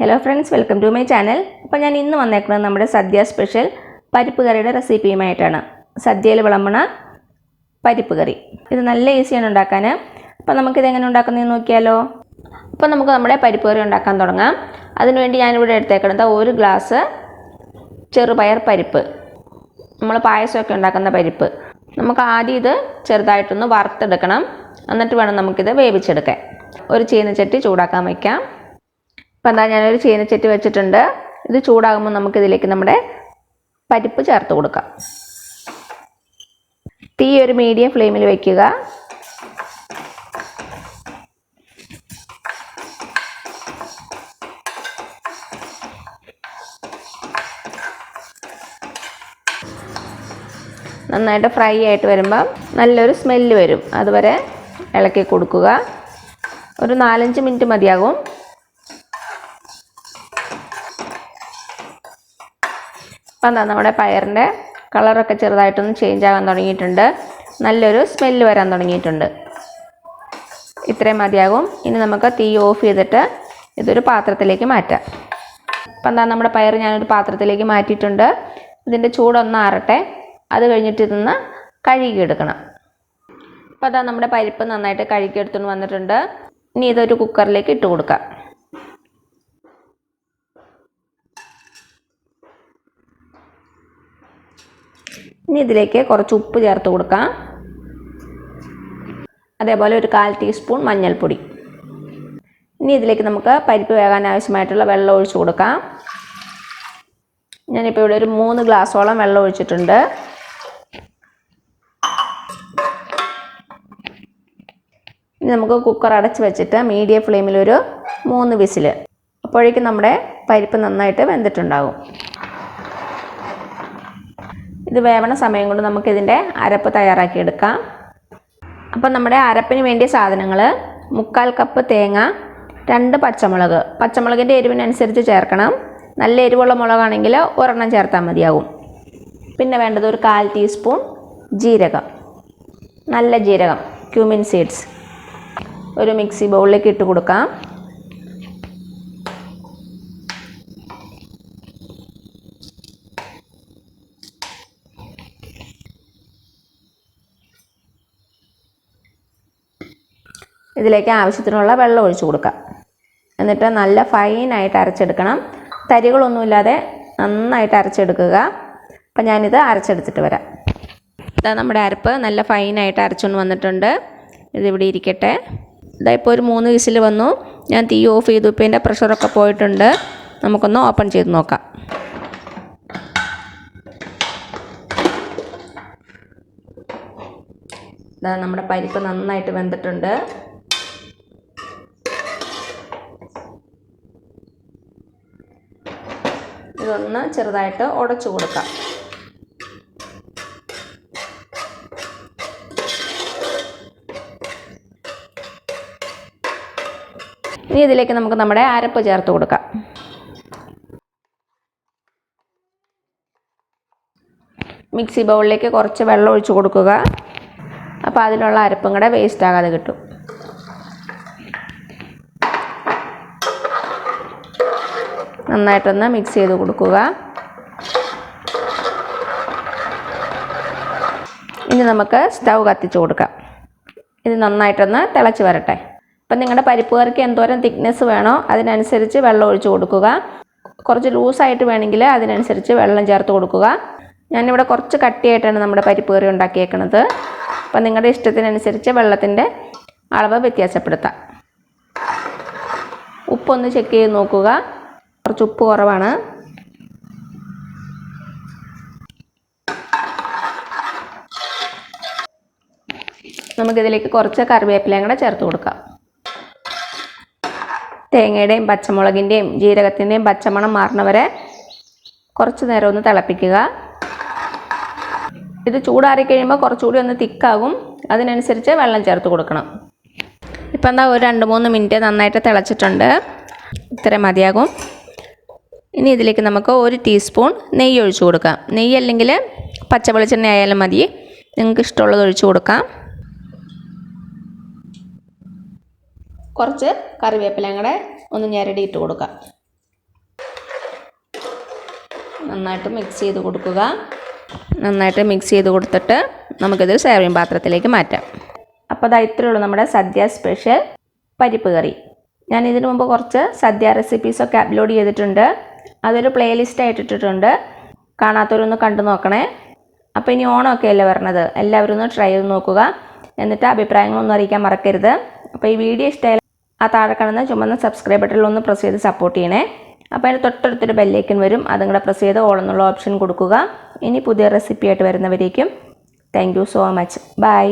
Hello friends, welcome to my channel. അപ്പോൾ ഞാൻ ഇന്ന് വന്നേക്കുന്നത് നമ്മുടെ സദ്യ സ്പെഷ്യൽ പരിപ്പ് കറിയുടെ റെസിപ്പിയുമായിട്ടാണ്. സദ്യയിൽ വിളമ്പണ പരിപ്പ് കറി. ഇത് നല്ല ഈസിയാണ് ഉണ്ടാക്കാൻ. അപ്പോൾ നമുക്കിത് എങ്ങനെ ഉണ്ടാക്കുന്നതെന്ന് നോക്കിയാലോ. അപ്പോൾ നമുക്ക് നമ്മുടെ പരിപ്പ് കറി ഉണ്ടാക്കാൻ തുടങ്ങാം. അതിനുവേണ്ടി ഞാനിവിടെ എടുത്തേക്കുന്നത് 1 ഗ്ലാസ് ചെറുപയർ പരിപ്പ്, നമ്മൾ പായസമൊക്കെ ഉണ്ടാക്കുന്ന പരിപ്പ്. നമുക്ക് ആദ്യം ഇത് ചെറുതായിട്ടൊന്ന് വറുത്തെടുക്കണം. എന്നിട്ട് വേണം നമുക്കിത് വേവിച്ചെടുക്കാൻ. ഒരു ചീനച്ചട്ടി ചൂടാക്കാൻ വയ്ക്കാം. അപ്പോൾ എന്താ, ഞാനൊരു ചീനച്ചട്ടി വെച്ചിട്ടുണ്ട്. ഇത് ചൂടാകുമ്പോൾ നമുക്കിതിലേക്ക് നമ്മുടെ പരിപ്പ് ചേർത്ത് കൊടുക്കാം. തീ ഒരു മീഡിയം ഫ്ലെയിമിൽ വയ്ക്കുക. നന്നായിട്ട് ഫ്രൈ ആയിട്ട് വരുമ്പം നല്ലൊരു സ്മെല്ല് വരും. അതുവരെ ഇളക്കി കൊടുക്കുക. ഒരു 4-5 മിനിറ്റ് മതിയാകും. അപ്പം എന്താ, നമ്മുടെ പയറിൻ്റെ കളറൊക്കെ ചെറുതായിട്ടൊന്ന് ചേഞ്ച് ആകാൻ തുടങ്ങിയിട്ടുണ്ട്. നല്ലൊരു സ്മെല്ല് വരാൻ തുടങ്ങിയിട്ടുണ്ട്. ഇത്രയും മതിയാകും. ഇനി നമുക്ക് തീ ഓഫ് ചെയ്തിട്ട് ഇതൊരു പാത്രത്തിലേക്ക് മാറ്റാം. അപ്പം എന്താ, നമ്മുടെ പയർ ഞാനൊരു പാത്രത്തിലേക്ക് മാറ്റിയിട്ടുണ്ട്. ഇതിൻ്റെ ചൂടൊന്ന് ആറട്ടെ. അത് കഴിഞ്ഞിട്ട് ഇതൊന്ന് കഴുകിയെടുക്കണം. അപ്പോൾ അതാ, നമ്മുടെ പരിപ്പ് നന്നായിട്ട് കഴുകിയെടുത്തുകൊണ്ട് വന്നിട്ടുണ്ട്. ഇനി ഇതൊരു കുക്കറിലേക്ക് ഇട്ട് കൊടുക്കാം. ഇനി ഇതിലേക്ക് കുറച്ച് ഉപ്പ് ചേർത്ത് കൊടുക്കാം. അതേപോലെ ഒരു 1/4 ടീസ്പൂൺ മഞ്ഞൾപ്പൊടി. ഇനി ഇതിലേക്ക് നമുക്ക് പരിപ്പ് വേകാൻ ആവശ്യമായിട്ടുള്ള വെള്ളം ഒഴിച്ചു കൊടുക്കാം. ഞാനിപ്പോൾ ഇവിടെ ഒരു 3 ഗ്ലാസോളം വെള്ളം ഒഴിച്ചിട്ടുണ്ട്. ഇനി നമുക്ക് കുക്കർ അടച്ച് വെച്ചിട്ട് മീഡിയം ഫ്ലെയിമിൽ ഒരു 3 വിസിൽ. അപ്പോഴേക്കും നമ്മുടെ പരിപ്പ് നന്നായിട്ട് വെന്തിട്ടുണ്ടാകും. ഇത് വേവണ സമയം കൊണ്ട് നമുക്കിതിൻ്റെ അരപ്പ് തയ്യാറാക്കിയെടുക്കാം. അപ്പം നമ്മുടെ അരപ്പിന് വേണ്ടിയ സാധനങ്ങൾ: 1/4 കപ്പ് തേങ്ങ, 2 പച്ചമുളക്. പച്ചമുളകിൻ്റെ എരിവിനനുസരിച്ച് ചേർക്കണം. നല്ല എരിവുള്ള മുളകാണെങ്കിൽ 1 ചേർത്താൽ മതിയാകും. പിന്നെ വേണ്ടത് ഒരു 1/4 ടീസ്പൂൺ ജീരകം, നല്ല ജീരകം, ക്യൂമിൻ സീഡ്സ്. ഒരു മിക്സി ബൗളിലേക്ക് ഇട്ട് കൊടുക്കാം. ഇതിലേക്ക് ആവശ്യത്തിനുള്ള വെള്ളം ഒഴിച്ചു കൊടുക്കാം. എന്നിട്ട് നല്ല ഫൈനായിട്ട് അരച്ചെടുക്കണം. തരികളൊന്നുമില്ലാതെ നന്നായിട്ട് അരച്ചെടുക്കുക. അപ്പം ഞാനിത് അരച്ചെടുത്തിട്ട് വരാം. ഇതാ, നമ്മുടെ അരപ്പ് നല്ല ഫൈനായിട്ട് അരച്ചുകൊണ്ട് വന്നിട്ടുണ്ട്. ഇതിവിടെ ഇരിക്കട്ടെ. ഇതാ, ഇപ്പോൾ ഒരു 3 വിസിൽ വന്നു. ഞാൻ തീ ഓഫ് ചെയ്തു. ഇപ്പോൾ ഇതിൻ്റെ പ്രഷറൊക്കെ പോയിട്ടുണ്ട്. നമുക്കൊന്ന് ഓപ്പൺ ചെയ്ത് നോക്കാം. ഇതാ, നമ്മുടെ പരിപ്പ് നന്നായിട്ട് വെന്തിട്ടുണ്ട്. ഇതൊന്ന് ചെറുതായിട്ട് ഉടച്ചു കൊടുക്കാം. ഇനി ഇതിലേക്ക് നമുക്ക് നമ്മുടെ അരപ്പ് ചേർത്ത് കൊടുക്കാം. മിക്സി ബൗളിലേക്ക് കുറച്ച് വെള്ളം ഒഴിച്ച് കൊടുക്കുക. അപ്പോൾ അതിലുള്ള അരപ്പും കൂടെ വേസ്റ്റ് ആകാതെ കിട്ടും. നന്നായിട്ടൊന്ന് മിക്സ് ചെയ്ത് കൊടുക്കുക. ഇനി നമുക്ക് സ്റ്റൗ കത്തിച്ച് കൊടുക്കാം. ഇത് നന്നായിട്ടൊന്ന് തിളച്ച് വരട്ടെ. അപ്പം നിങ്ങളുടെ പരിപ്പ് കറിക്ക് എന്തോരം തിക്നെസ് വേണോ അതിനനുസരിച്ച് വെള്ളം ഒഴിച്ച് കൊടുക്കുക. കുറച്ച് ലൂസായിട്ട് വേണമെങ്കിൽ അതിനനുസരിച്ച് വെള്ളം ചേർത്ത് കൊടുക്കുക. ഞാനിവിടെ കുറച്ച് കട്ടിയായിട്ടാണ് നമ്മുടെ പരിപ്പ് കറി ഉണ്ടാക്കിയേക്കുന്നത്. അപ്പം നിങ്ങളുടെ ഇഷ്ടത്തിനനുസരിച്ച് വെള്ളത്തിൻ്റെ അളവ് വ്യത്യാസപ്പെടുത്താം. ഉപ്പൊന്ന് ചെക്ക് ചെയ്ത് നോക്കുക. കുറച്ച് ഉപ്പ് കുറവാണ്. നമുക്കിതിലേക്ക് കുറച്ച് കറിവേപ്പിലയും കൂടെ ചേർത്ത് കൊടുക്കാം. തേങ്ങയുടെയും പച്ചമുളകിൻ്റെയും ജീരകത്തിൻ്റെയും പച്ചമണം മാറുന്നവരെ കുറച്ച് നേരം ഒന്ന് തിളപ്പിക്കുക. ഇത് ചൂടാറി കഴിയുമ്പോൾ കുറച്ചുകൂടി ഒന്ന് തിക്കാകും. അതിനനുസരിച്ച് വെള്ളം ചേർത്ത് കൊടുക്കണം. ഇപ്പം എന്താ, ഒരു 2-3 മിനിറ്റ് നന്നായിട്ട് തിളച്ചിട്ടുണ്ട്. ഇത്ര മതിയാകും. ഇനി ഇതിലേക്ക് നമുക്ക് 1 ടീസ്പൂൺ നെയ്യ് ഒഴിച്ചു കൊടുക്കാം. നെയ്യ് അല്ലെങ്കിൽ പച്ച വെളിച്ചെണ്ണ ആയാലും മതി. നിങ്ങൾക്ക് ഇഷ്ടമുള്ളത് ഒഴിച്ചു കൊടുക്കാം. കുറച്ച് കറിവേപ്പിലയും കൂടെ ഒന്ന് ഞെരടിയിട്ട് കൊടുക്കാം. നന്നായിട്ട് മിക്സ് ചെയ്ത് കൊടുക്കുക. നന്നായിട്ട് മിക്സ് ചെയ്ത് കൊടുത്തിട്ട് നമുക്കിതൊരു സെർവിങ് പാത്രത്തിലേക്ക് മാറ്റാം. അപ്പോൾ അത് ഇത്രയേ ഉള്ളൂ നമ്മുടെ സദ്യ സ്പെഷ്യൽ പരിപ്പ് കറി. ഞാൻ ഇതിനു മുമ്പ് കുറച്ച് സദ്യ റെസിപ്പീസൊക്കെ അപ്ലോഡ് ചെയ്തിട്ടുണ്ട്. അതൊരു പ്ലേലിസ്റ്റ് ആയിട്ട് ഇട്ടിട്ടുണ്ട്. കാണാത്തവരൊന്ന് കണ്ടു നോക്കണേ. അപ്പോൾ ഇനി ഓണമൊക്കെ അല്ലേ വരണത്, എല്ലാവരും ഒന്ന് ട്രൈ ചെയ്ത് നോക്കുക. എന്നിട്ട് അഭിപ്രായങ്ങളൊന്നും അറിയിക്കാൻ മറക്കരുത്. അപ്പോൾ ഈ വീഡിയോ ഇഷ്ടമായാൽ ആ താഴെ കാണുന്ന ചുമന്ന സബ്സ്ക്രൈബ് ബട്ടണിൽ ഒന്ന് പ്രസ് ചെയ്ത് സപ്പോർട്ട് ചെയ്യണേ. അപ്പോൾ അതിന് തൊട്ടടുത്തൊരു ബെല്ലൈക്കൻ വരും, അതും കൂടെ പ്രസ് ചെയ്ത് ഓൾ എന്നുള്ള ഓപ്ഷൻ കൊടുക്കുക. ഇനി പുതിയ റെസിപ്പി ആയിട്ട് വരുന്നവരേക്കും thank you so much. By.